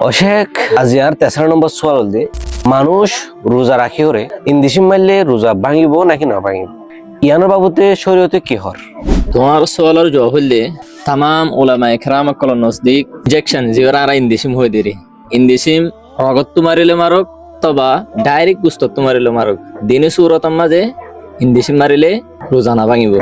অশেখ আজিয়ার 13 নম্বর সোয়াল দে মানুষ রোজা রাখি হরে ইন্দিসিম মারলে রোজা ভাঙিব নাকি না ভাঙিব ইয়ানোর বাবুতে শরীয়তে কি হর তোমার সোয়ালের জবাব হইলে তামাম ওলামা একরাম কল নজদিক ইনজেকশন জিওরা আর ইন্দিসিম হয়ে দিরে ইন্দিসিম রগত মারিলে মারক তবা ডাইরেক্ট গুস্তত মারিলে মারক দিনে সুরতম মাঝে ইন্দিসিম মারিলে রোজা না ভাঙিব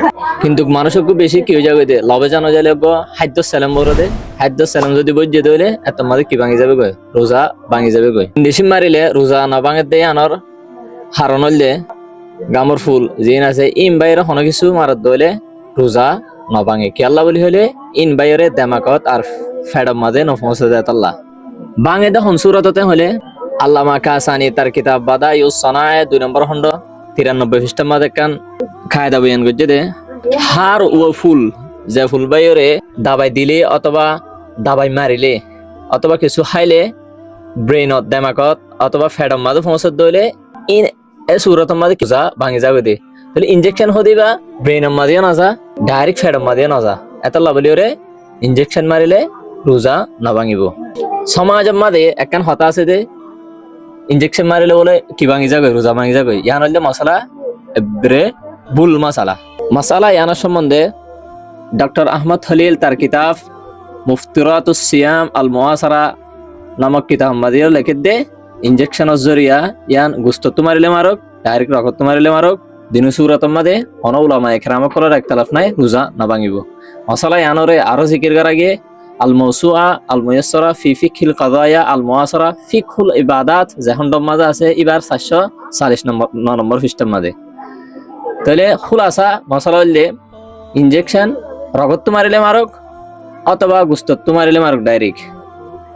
কিন্তু মানুষকে বেশি কি হয়ে যাবে দে লবে জানো যাইলে খাদ্য সালাম বড় দে খাদ্য সালাম যদি বইজে দইলে এত মাঝে কি ভাঙি যাবে গয় রোজা ভাঙি যাবে গয় ইন্দিসিম মারিলে রোজা না ভাঙে দে আনর হারন হইলে গামর ফুল জিন আছে ইম বাইরে কোনো কিছু মারত দইলে রোজা নভাঙে কি আল্লাহ বলি হলে ইন বাইরে দেমাকত আর ফেডম মাঝে নফসে দেয় আল্লাহ ভাঙে দেখুন সুরততে হলে আল্লামা কাসানি তার কিতাব বাদায়ুস সানায়ে 2 নম্বর খণ্ড 93 পৃষ্ঠার মাঝে কান কায়দা বয়ান করছে দে হার ও ফুল যে ফুল বাইরে দাবাই দিলে অথবা দাবাই মারিলে অথবা কিছু খাইলে ব্রেইনত দেমাকত অথবা ফেডম মাঝে ফসত দইলে ইন এ সুরতম মাঝে রোজা ভাঙি যাবে দে তাহলে ইনজেকশন হদি বা ব্রেইনের মাঝে না যা ডাইরেক্ট ফেডম মাঝে না যা এত লাভলি ওরে ইনজেকশন মারিলে রোজা না ভাঙিব সমাজের মাঝে একখান হতা আছে দে ইনজেকশন মারিলে বলে কি ভাঙি যাবে রোজা ভাঙি যাবে ইয়ান হইলে মশলা এবারে ভুল মাসালা ইয়ানোর সম্বন্ধে ডক্টর আহমদ খলিল তার কিতাব মুফতিরাতুস সিয়াম আল মুআসারা নামক কিতাব মাঝে লিখে দে ইনজেকশনের জরিয়া ইয়ান গুস্তত মারিলে মারক ডাইরেক্ট রগত মারিলে মারক দিনু সুরতম মাঝে অন উলামা একরাম করার একতলাফ নাই রোজা না ভাঙিব মশলা ইয়ানরে আরো জিকির করার আগে আল মৌসুআ আল মুয়াসসারা ফি ফিকহিল কাদায়া আল মুআসারা ফিকহুল ইবাদাত যেখন মাঝে আছে এবার 440 নম্বর 9 নম্বর পৃষ্ঠার মাঝে তাহলে খুলাসা মশলা হইলে ইনজেকশন রগত মারিলে মারক অথবা গুস্তত মারিলে মারক ডাইরেক্ট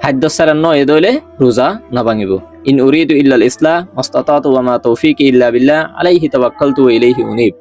খাদ্য সালান নয় দইলে রোজা না ভাঙিব ইন উরিদু ইল্লাল ইসলাহ মাস্তাতাতু ওয়া মা তৌফিকি ইল্লা বিল্লাহ আলাইহি তাওয়াক্কালতু ওয়া ইলাইহি উনীব।